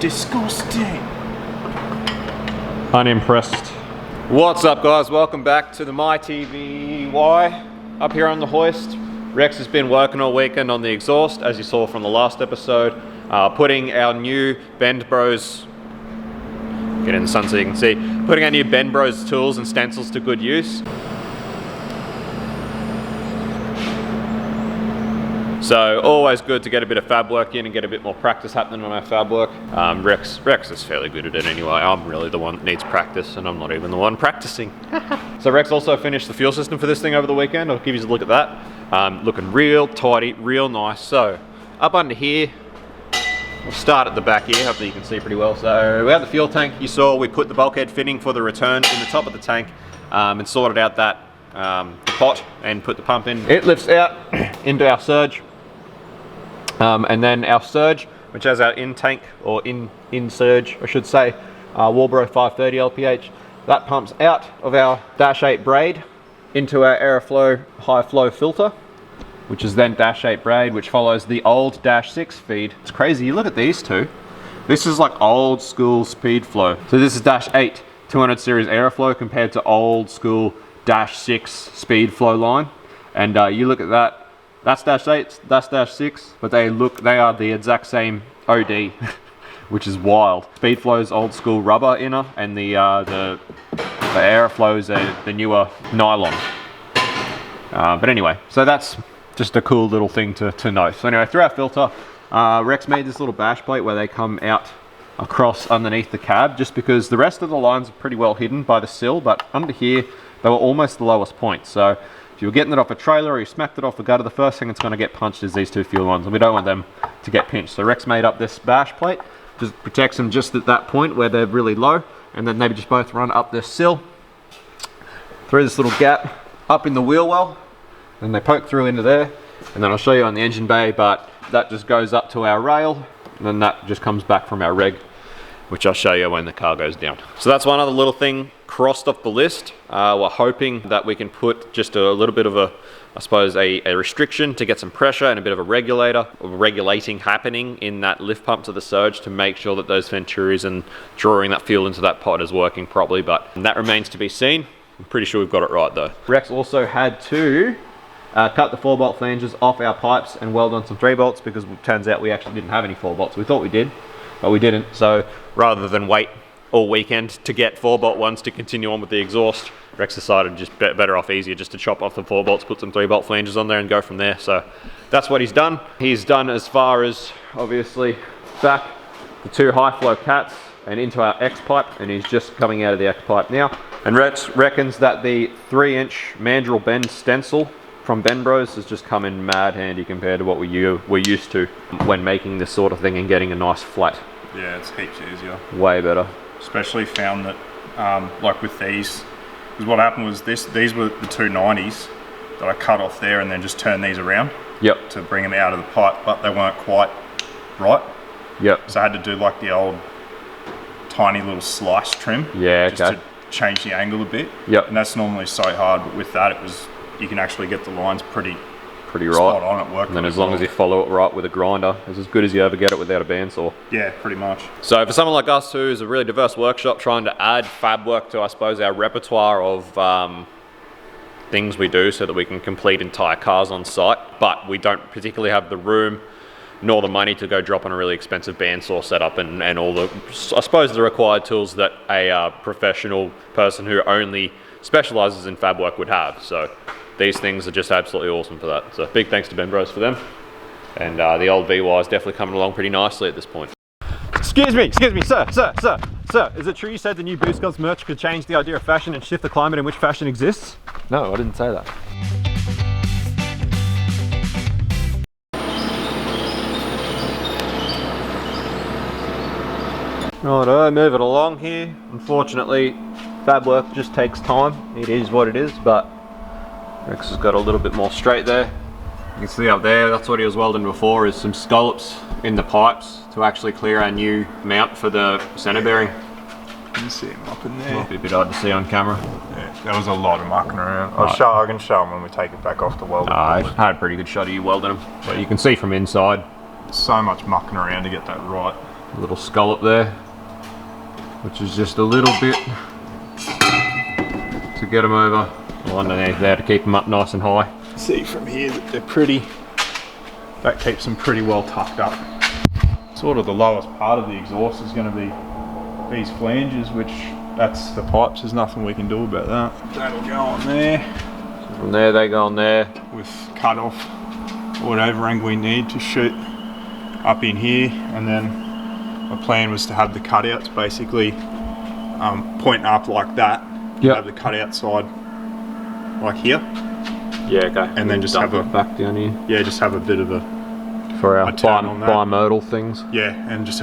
Disgusting. Unimpressed. What's up, guys? Welcome back to the My TVY up here on the hoist. Rex has been working all weekend on the exhaust, as you saw from the last episode, putting our new Bend Bros, get in the sun so you can see, putting our new Bend Bros tools and stencils to good use. So always good to get a bit of fab work in and get a bit more practice happening on our fab work. Rex is fairly good at it anyway. I'm really the one that needs practice, and I'm not even the one practicing. So Rex also finished the fuel system for this thing over the weekend. I'll give you a look at that. Looking real tidy, real nice. So up under here, we'll start at the back here. Hopefully you can see pretty well. So we have the fuel tank. You saw we put the bulkhead fitting for the return in the top of the tank and sorted out that the pot and put the pump in. It lifts out into our surge. And then our surge, which has our in-tank, or in-surge, I should say, Walbro 530 LPH, that pumps out of our Dash 8 braid into our Aeroflow high flow filter, which is then Dash 8 braid, which follows the old Dash 6 feed. It's crazy, you look at these two. This is like old school speed flow. So this is Dash 8 200 series Aeroflow compared to old school Dash 6 speed flow line. And you look at that. That's Dash 8, that's Dash 6, but they are the exact same OD, which is wild. Speedflow's old school rubber inner, and the Aeroflow's the newer nylon. But anyway, so that's just a cool little thing to note. So anyway, through our filter, Rex made this little bash plate where they come out across underneath the cab, just because the rest of the lines are pretty well hidden by the sill, but under here, they were almost the lowest point. So if you're getting it off a trailer or you smacked it off the gutter, the first thing that's going to get punched is these two fuel lines, and we don't want them to get pinched. So Rex made up this bash plate, just protects them just at that point where they're really low, and then maybe just both run up this sill, through this little gap, up in the wheel well, and they poke through into there, and then I'll show you on the engine bay, but that just goes up to our rail, and then that just comes back from our reg, which I'll show you when the car goes down. So that's one other little thing crossed off the list. We're hoping that we can put just a little bit of a restriction to get some pressure and a bit of a regulating happening in that lift pump to the surge to make sure that those venturis and drawing that fuel into that pot is working properly, but that remains to be seen. I'm pretty sure we've got it right though. Rex also had to cut the 4-bolt flanges off our pipes and weld on some 3-bolts, because it turns out we actually didn't have any 4-bolts. We thought we did, but we didn't. So rather than wait all weekend to get 4-bolt ones to continue on with the exhaust, Rex decided just better off easier just to chop off the 4-bolts, put some 3-bolt flanges on there and go from there. So that's what he's done. He's done as far as obviously back the 2 high flow cats and into our X pipe, and he's just coming out of the X pipe now. And Rex reckons that the 3-inch mandrel bend stencil from Bend Bros has just come in mad handy compared to what we're used to when making this sort of thing and getting a nice flat. Yeah, it's heaps easier. Way better. Especially found that, like with these, because what happened was these were the 290s that I cut off there and then just turned these around. Yep. To bring them out of the pipe, but they weren't quite right. Yep. So I had to do like the old tiny little slice trim. Yeah, just okay. to change the angle a bit. Yep. And that's normally so hard, but with that you can actually get the lines pretty right. Spot on at work. And then as long as you follow it right with a grinder, it's as good as you ever get it without a bandsaw. Yeah, pretty much. So for someone like us who's a really diverse workshop trying to add fab work to, I suppose, our repertoire of things we do so that we can complete entire cars on site, but we don't particularly have the room nor the money to go drop on a really expensive bandsaw setup and all the, I suppose, the required tools that a professional person who only specializes in fab work would have. So these things are just absolutely awesome for that. So big thanks to Bend Bros for them. And the old VY is definitely coming along pretty nicely at this point. Excuse me, sir. Is it true you said the new boostgumps merch could change the idea of fashion and shift the climate in which fashion exists? No, I didn't say that. Righto, move it along here. Unfortunately, fab work just takes time. It is what it is, but Rex has got a little bit more straight there. You can see up there, that's what he was welding before, is some scallops in the pipes to actually clear our new mount for the center bearing. You can see him up in there. Might be a bit hard to see on camera. Yeah, there was a lot of mucking around. I can show him when we take it back off the welder. I had a pretty good shot of you welding them, but you can see from inside. So much mucking around to get that right. A little scallop there, which is just a little bit to get them over underneath there to keep them up nice and high. See from here that they're pretty, that keeps them pretty well tucked up. Sort of the lowest part of the exhaust is going to be these flanges, which that's the pipes, there's nothing we can do about that. That'll go on there. So from there they go on there. With cut off whatever angle we need to shoot up in here, and then my plan was to have the cutouts basically point up like that. Yep. Have the cutout side like here. Yeah, okay. And then just have a back down here. Yeah, just have a bit of a for our turn on that. bimodal things. Yeah, and just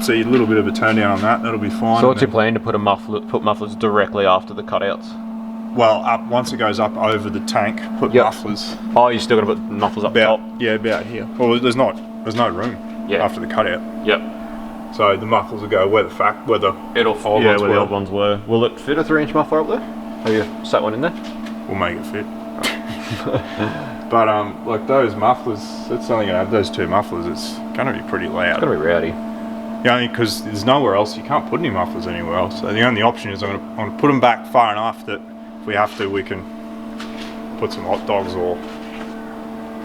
see a little bit of a turn down on that. That'll be fine. So what's your plan to put mufflers directly after the cutouts? Well, up once it goes up over the tank, put mufflers. Oh, you're still gonna put mufflers up about top? Yeah, about here. Well, there's no room. Yeah. After the cutout. Yep. So the mufflers will go where the the old ones were. Will it fit a 3-inch muffler up there? Have you sat one in there? We'll make it fit. But like those mufflers, it's only gonna have those 2 mufflers. It's gonna be pretty loud. It's gonna be rowdy. Yeah, because there's nowhere else. You can't put any mufflers anywhere else. So the only option is I'm gonna put them back far enough that if we have to, we can put some hot dogs or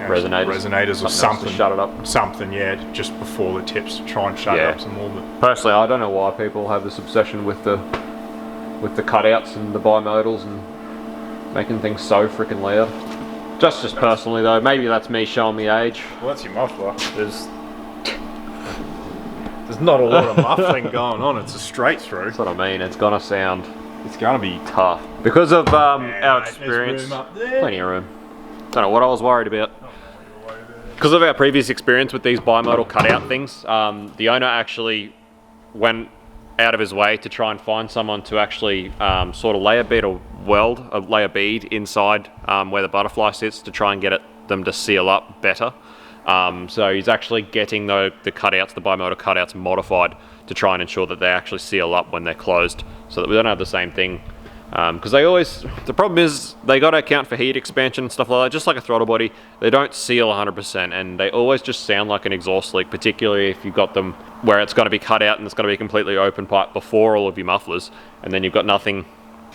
resonators or something to shut it up. Something, yeah, just before the tips to try and shut it up some more. But personally, I don't know why people have this obsession with the cutouts and the bimodals and making things so freaking loud. Just personally though, maybe that's me showing me age. Well, that's your muffler. There's not a lot of muffling going on. It's a straight through. That's what I mean. It's gonna sound. It's gonna be tough because of our experience. Plenty of room. Don't know what I was worried about. Because of our previous experience with these bimodal cutout things, the owner actually went out of his way to try and find someone to actually sort of lay a bead or lay a bead inside where the butterfly sits to try and get them to seal up better. So he's actually getting the cutouts, the bimodal cutouts modified to try and ensure that they actually seal up when they're closed, so that we don't have the same thing. Because the problem is they got to account for heat expansion and stuff like that, just like a throttle body. They don't seal 100%, and they always just sound like an exhaust leak, particularly if you've got them where it's going to be cut out and it's going to be completely open pipe before all of your mufflers, and then you've got nothing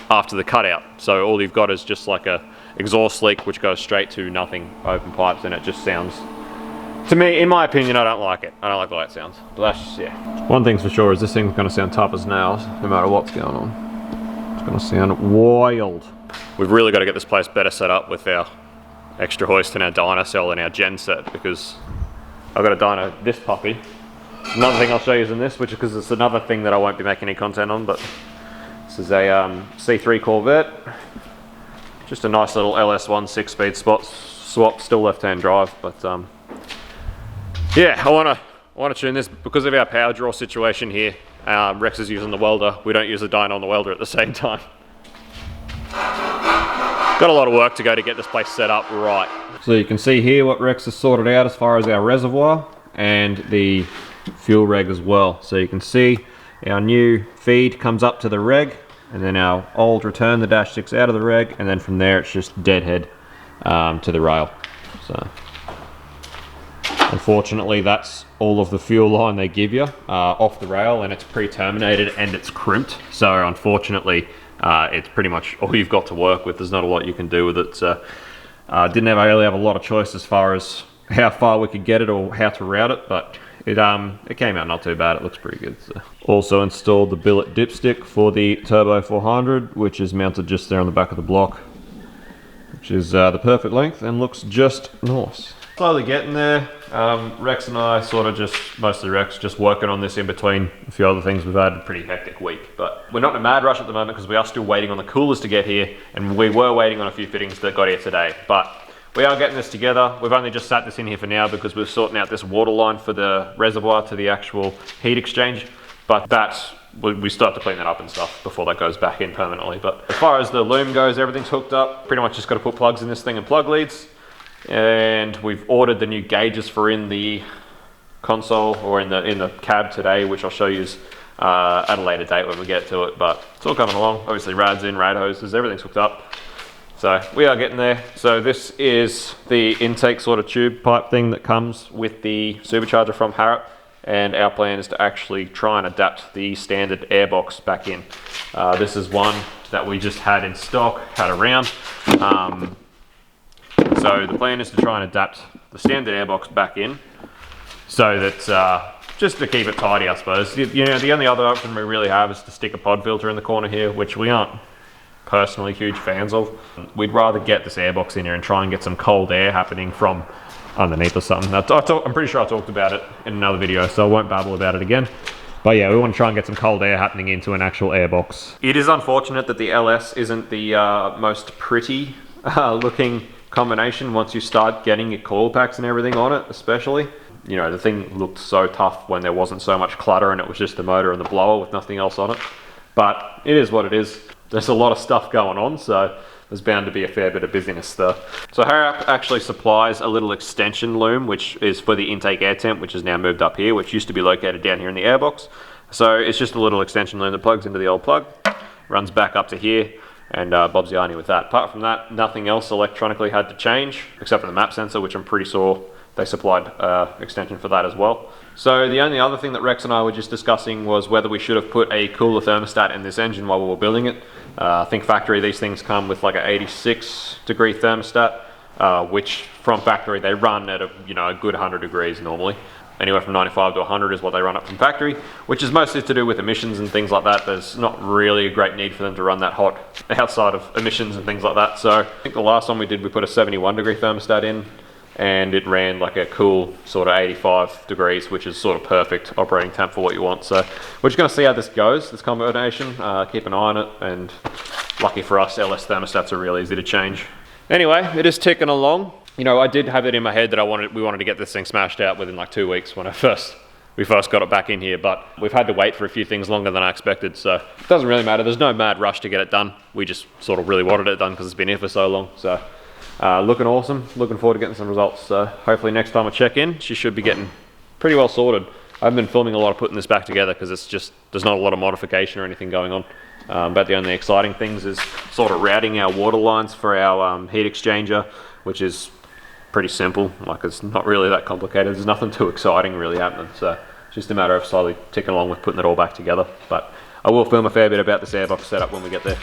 after the cutout. So all you've got is just like a exhaust leak which goes straight to nothing open pipes, and it just sounds, to me, in my opinion, I don't like it. I don't like the way it sounds. But that's just, yeah. One thing's for sure is this thing's going to sound tough as nails no matter what's going on. Gonna sound wild. We've really got to get this place better set up with our extra hoist and our dyno cell and our gen set, because I've got a dyno this puppy. Another thing I'll show you is in this, which is because it's another thing that I won't be making any content on, but this is a C3 Corvette. Just a nice little LS1 6-speed swap, still left-hand drive, but yeah, I want to tune this because of our power draw situation here. Rex is using the welder. We don't use the dyno on the welder at the same time. Got a lot of work to go to get this place set up right. So you can see here what Rex has sorted out as far as our reservoir and the fuel reg as well. So you can see our new feed comes up to the reg, and then our old return, the Dash 6, out of the reg, and then from there it's just deadhead to the rail. So unfortunately, that's all of the fuel line they give you off the rail, and it's pre-terminated and it's crimped. So unfortunately, it's pretty much all you've got to work with. There's not a lot you can do with it. So didn't really have a lot of choice as far as how far we could get it or how to route it, but it came out not too bad. It looks pretty good. So. Also installed the billet dipstick for the Turbo 400, which is mounted just there on the back of the block, which is the perfect length and looks just nice. Slowly getting there. Rex and I mostly Rex, just working on this in between a few other things. We've had a pretty hectic week, but we're not in a mad rush at the moment because we are still waiting on the coolers to get here, and we were waiting on a few fittings that got here today, but we are getting this together. We've only just sat this in here for now because we're sorting out this water line for the reservoir to the actual heat exchange, but we start to clean that up and stuff before that goes back in permanently. But as far as the loom goes, everything's hooked up. Pretty much just got to put plugs in this thing and plug leads. And we've ordered the new gauges for in the console or in the cab today, which I'll show you at a later date when we get to it. But it's all coming along. Obviously, rad's in, rad hoses, everything's hooked up. So we are getting there. So this is the intake sort of tube pipe thing that comes with the supercharger from Harrop. and our plan is to actually try and adapt the standard airbox back in. This is one that we just had in stock, had around. So the plan is to try and adapt the standard airbox back in, so that just to keep it tidy, I suppose. You know, the only other option we really have is to stick a pod filter in the corner here, which we aren't personally huge fans of. We'd rather get this airbox in here and try and get some cold air happening from underneath or something. I'm pretty sure I talked about it in another video, so I won't babble about it again. But yeah, we want to try and get some cold air happening into an actual airbox. It is unfortunate that the LS isn't the most pretty looking combination once you start getting your coil packs and everything on it, especially. You know, the thing looked so tough when there wasn't so much clutter and it was just the motor and the blower with nothing else on it. But it is what it is. There's a lot of stuff going on, so there's bound to be a fair bit of busyness there. So Harrap actually supplies a little extension loom, which is for the intake air temp, which is now moved up here, which used to be located down here in the airbox. So it's just a little extension loom that plugs into the old plug, runs back up to here, and Bob's the irony with that. Apart from that, nothing else electronically had to change, except for the map sensor, which I'm pretty sure they supplied extension for that as well. So the only other thing that Rex and I were just discussing was whether we should have put a cooler thermostat in this engine while we were building it. I think factory these things come with like an 86 degree thermostat, which from factory they run at a good 100 degrees normally. Anywhere from 95 to 100 is what they run up from factory, which is mostly to do with emissions and things like that. There's not really a great need for them to run that hot outside of emissions and things like that. So I think the last one we did, we put a 71 degree thermostat in, and it ran like a cool sort of 85 degrees, which is sort of perfect operating temp for what you want. So we're just going to see how this goes, this combination, keep an eye on it, and lucky for us, LS thermostats are really easy to change. Anyway, it is ticking along. You know, I did have it in my head that we wanted to get this thing smashed out within like 2 weeks when we first got it back in here, but we've had to wait for a few things longer than I expected, so it doesn't really matter. There's no mad rush to get it done. We just sort of really wanted it done because it's been here for so long. So looking awesome, looking forward to getting some results. So hopefully next time I check in, she should be getting pretty well sorted. I haven't been filming a lot of putting this back together because it's just, there's not a lot of modification or anything going on. But the only exciting things is sort of routing our water lines for our heat exchanger, which is pretty simple. Like, it's not really that complicated. There's nothing too exciting really happening. So it's just a matter of slowly ticking along with putting it all back together. But I will film a fair bit about this airbox setup when we get there.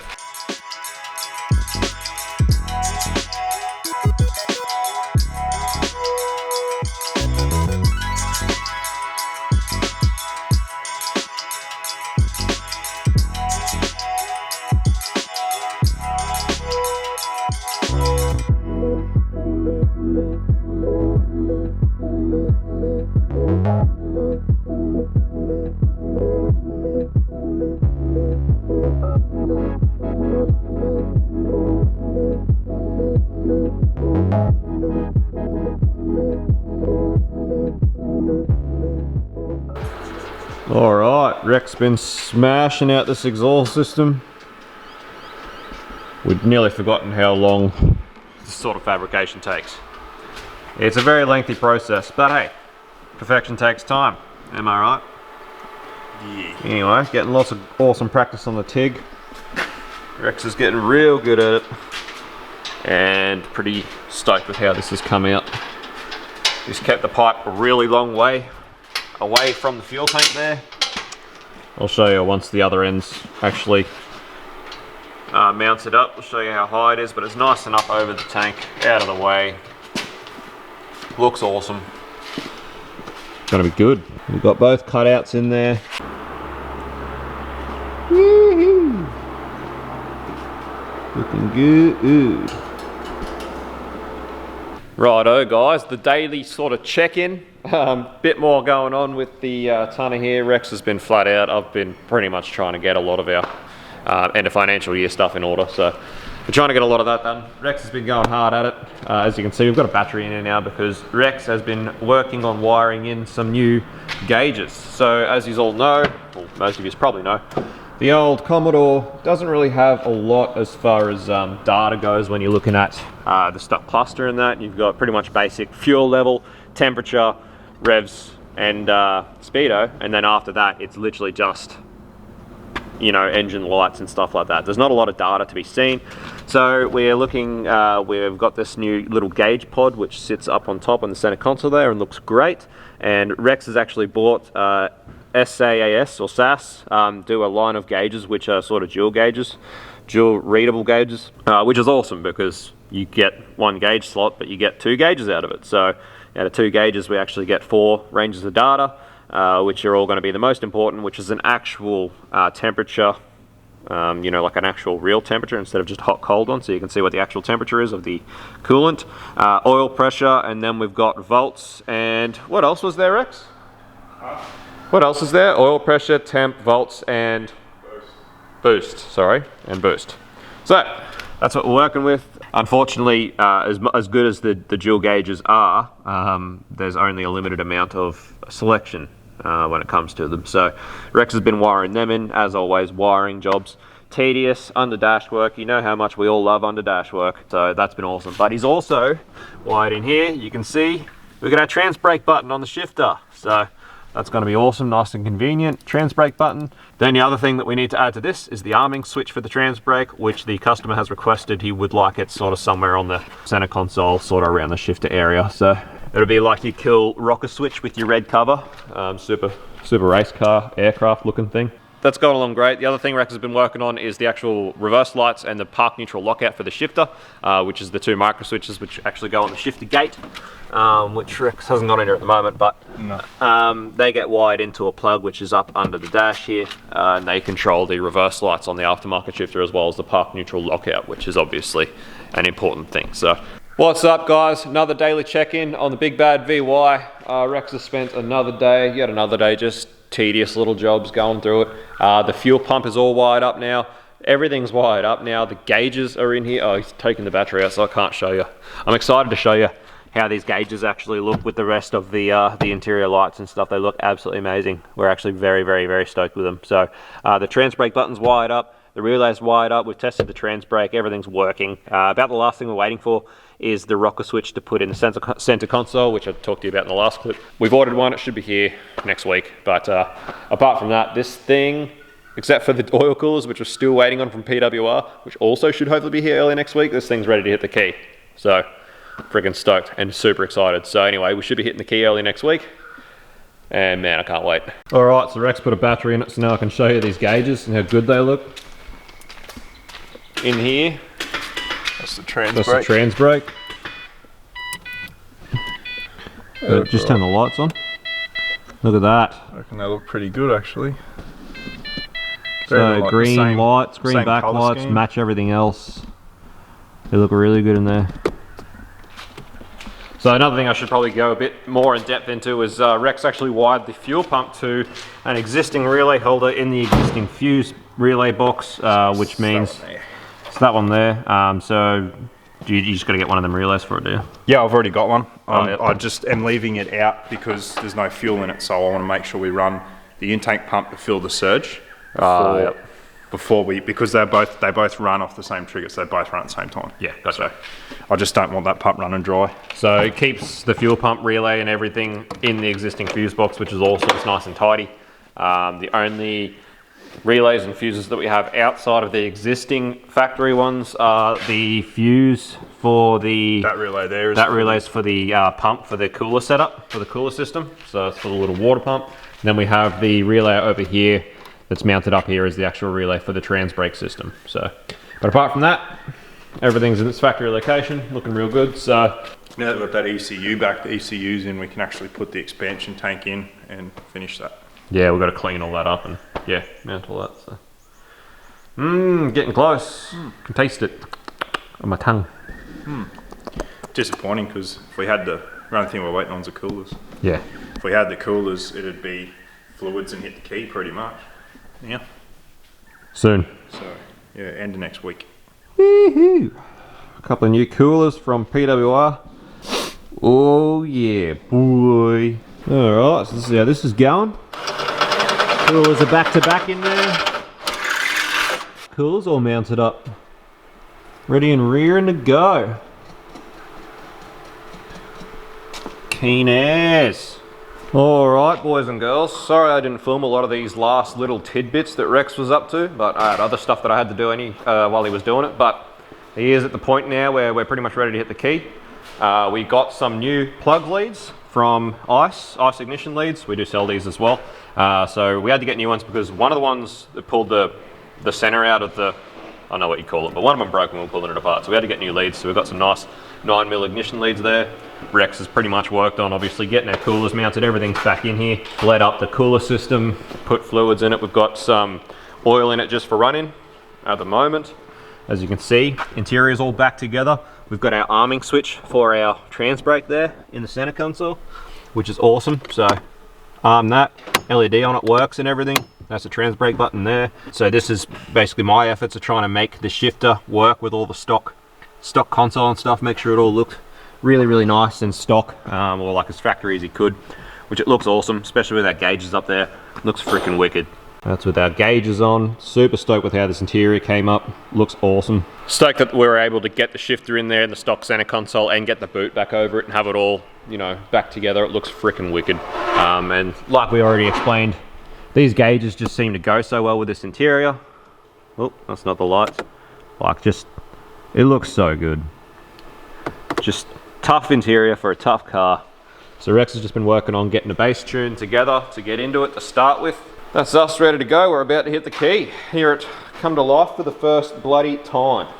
Alright, Rex been smashing out this exhaust system. We'd nearly forgotten how long this sort of fabrication takes. It's a very lengthy process, but hey, perfection takes time, am I right? Yeah. Anyway, getting lots of awesome practice on the TIG. Rex is getting real good at it, and pretty stoked with how this has come out. Just kept the pipe a really long way away from the fuel tank there. I'll show you once the other end's actually mounted up. I'll show you how high it is, but it's nice enough over the tank, out of the way. Looks awesome. Gonna be good. We've got both cutouts in there. Woohoo! Looking good. Righto guys, the daily sort of check-in. Bit more going on with the tonner here. Rex has been flat out. I've been pretty much trying to get a lot of our end of financial year stuff in order, so we're trying to get a lot of that done. Rex has been going hard at it. As you can see, we've got a battery in here now because Rex has been working on wiring in some new gauges. So as you all know, well, most of you probably know, the old Commodore doesn't really have a lot as far as data goes when you're looking at the stock cluster and that. You've got pretty much basic fuel level, temperature, revs, and speedo, and then after that it's literally just you know, engine lights and stuff like that. There's not a lot of data to be seen. So we're looking, we've got this new little gauge pod which sits up on top on the center console there and looks great. And Rex has actually bought SAS or SAS, do a line of gauges which are sort of dual gauges, dual readable gauges, which is awesome because you get one gauge slot but you get 2 gauges out of it. So out of 2 gauges we actually get 4 ranges of data, which are all going to be the most important, which is an actual temperature, you know, like an actual real temperature instead of just hot cold one, so you can see what the actual temperature is of the coolant, oil pressure, and then we've got volts, and what else was there, Rex? What else is there? Oil pressure, temp, volts, and boost, sorry, and boost. So that's what we're working with. Unfortunately, as good as the dual gauges are, there's only a limited amount of selection when it comes to them. So Rex has been wiring them in, as always. Wiring jobs, tedious, under dash work. You know how much we all love under dash work, so that's been awesome. But he's also wired in here. You can see we've got our trans brake button on the shifter, so that's going to be awesome, nice and convenient. Trans brake button. Then the other thing that we need to add to this is the arming switch for the trans brake, which the customer has requested. He would like it sort of somewhere on the center console, sort of around the shifter area. So it'll be like your cool rocker switch with your red cover, super race car, aircraft looking thing. That's going along great. The other thing Rex has been working on is the actual reverse lights and the park neutral lockout for the shifter, which is the 2 micro switches which actually go on the shifter gate, which Rex hasn't got in here at the moment, but no. They get wired into a plug which is up under the dash here, and they control the reverse lights on the aftermarket shifter as well as the park neutral lockout, which is obviously an important thing. So what's up, guys? Another daily check-in on the Big Bad VY. Rex has spent another day, yet another day, just tedious little jobs going through it. The fuel pump is all wired up now. Everything's wired up now. The gauges are in here. Oh, he's taking the battery out, so I can't show you. I'm excited to show you how these gauges actually look with the rest of the interior lights and stuff. They look absolutely amazing. We're actually very stoked with them. So the trans brake button's wired up. The relay's wired up. We've tested the trans brake. Everything's working. About the last thing we're waiting for is the rocker switch to put in the center console, which I talked to you about in the last clip. We've ordered one. It should be here next week. But apart from that, this thing, except for the oil coolers, which we're still waiting on from PWR, which also should hopefully be here early next week, this thing's ready to hit the key. So freaking stoked and super excited. So anyway, we should be hitting the key early next week. And man, I can't wait. All right, so Rex put a battery in it, so now I can show you these gauges and how good they look. In here, that's the trans brake. That's the trans brake. Just turn the lights on. Look at that. I reckon they look pretty good, actually. So like green lights, green backlights, match everything else. They look really good in there. So another thing I should probably go a bit more in depth into is Rex actually wired the fuel pump to an existing relay holder in the existing fuse relay box, which means it's that one there. So you just got to get one of them relays for it, do you? Yeah, I've already got one. Yep. I just am leaving it out because there's no fuel in it, so I want to make sure we run the intake pump to fill the surge before we, because they both run off the same trigger, so they both run at the same time. Yeah, gotcha. So I just don't want that pump running dry. So it keeps the fuel pump relay and everything in the existing fuse box, which is awesome. It's nice and tidy. The only relays and fuses that we have outside of the existing factory ones are the fuse for the... That relay there is... That relay's for the pump for the cooler setup, for the cooler system. So it's for the little water pump. And then we have the relay over here that's mounted up here is the actual relay for the trans brake system. So, but apart from that, everything's in its factory location, looking real good. So now that we've got that ECU back, the ECU's in, we can actually put the expansion tank in and finish that. Yeah, we've got to clean all that up and yeah, mount all that. So, getting close. Can taste it on my tongue. Disappointing because if we had the only thing we're waiting on is the coolers. Yeah. If we had the coolers, it'd be fluids and hit the key pretty much. Yeah. Soon. So yeah, end of next week. Woohoo! A couple of new coolers from PWR. Oh yeah, boy. Alright, so this is how this is going. Coolers are back to back in there. Coolers all mounted up. Ready and rearing to go. Keen as. Alright, boys and girls, sorry I didn't film a lot of these last little tidbits that Rex was up to, but I had other stuff that I had to do while he was doing it, but he is at the point now where we're pretty much ready to hit the key. We got some new plug leads from ice ignition leads. We do sell these as well. So we had to get new ones because one of the ones that pulled the center out of the, I don't know what you call it, but one of them broke and we were pulling it apart. So we had to get new leads. So we've got some nice 9mm ignition leads there. Rex has pretty much worked on obviously getting our coolers mounted. Everything's back in here. Bled up the cooler system, put fluids in it. We've got some oil in it just for running at the moment. As you can see, interior is all back together. We've got our arming switch for our trans brake there in the center console, which is awesome. So arm that, LED on it works and everything. That's the trans brake button there. So this is basically my efforts of trying to make the shifter work with all the stock console and stuff, make sure it all looked really nice and stock, or like as factory as he could, which it looks awesome, especially with our gauges up there. Looks freaking wicked. That's with our gauges on. Super stoked with how this interior came up. Looks awesome. Stoked that we were able to get the shifter in there in the stock center console and get the boot back over it and have it all, you know, back together. It looks freaking wicked. And like we already explained, these gauges just seem to go so well with this interior. Oh, that's not the lights. Like, just, it looks so good. Just tough interior for a tough car. So Rex has just been working on getting the base tune together to get into it to start with. That's us ready to go. We're about to hit the key. Hear it come to life for the first bloody time.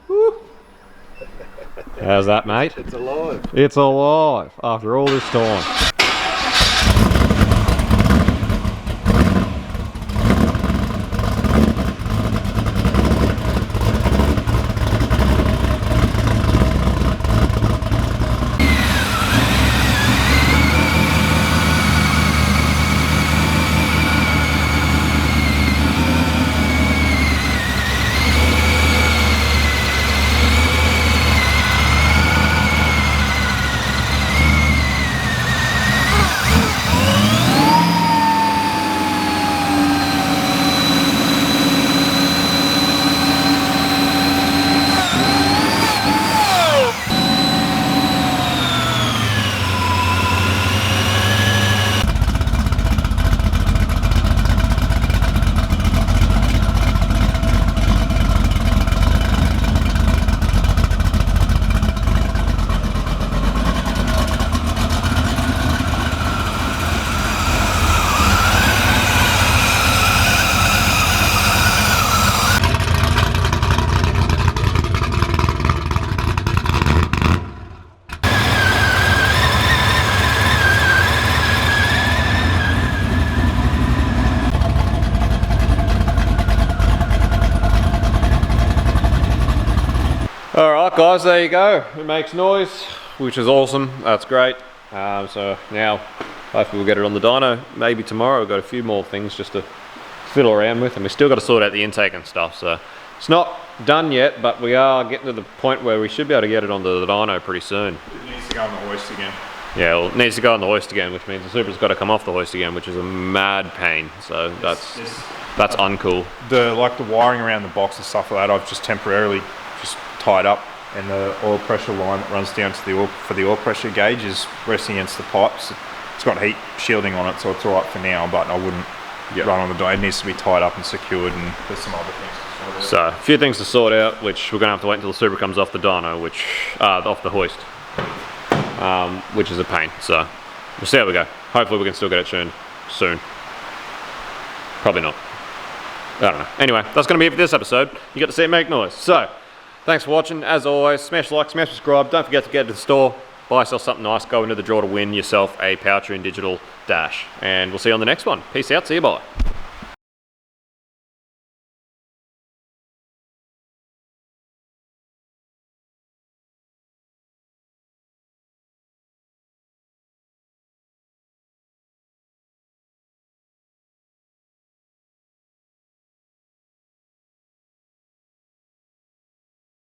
Woo. How's that, mate? It's alive. It's alive after all this time. Alright guys, there you go. It makes noise, which is awesome. That's great. So now, hopefully we'll get it on the dyno. Maybe tomorrow. We've got a few more things just to fiddle around with, and we still got to sort out the intake and stuff. So it's not done yet, but we are getting to the point where we should be able to get it onto the dyno pretty soon. It needs to go on the hoist again. Yeah, well, it needs to go on the hoist again, which means the Supra's got to come off the hoist again, which is a mad pain. So that's uncool. The wiring around the box and stuff like that, I've just temporarily just tied up, and the oil pressure line that runs down to the oil for the oil pressure gauge is resting against the pipes. It's got heat shielding on it, so it's all right for now. But I wouldn't run on the dyno. It needs to be tied up and secured, and there's some other things to sort out. So a few things to sort out, which we're going to have to wait until the Supra comes off the dyno, off the hoist, which is a pain. So we'll see how we go. Hopefully we can still get it tuned soon. Probably not. I don't know. Anyway, that's going to be it for this episode. You got to see it make noise. So thanks for watching. As always, smash like, smash subscribe. Don't forget to get to the store, buy yourself something nice, go into the draw to win yourself a Powertrain Digital Dash. And we'll see you on the next one. Peace out. See you. Bye.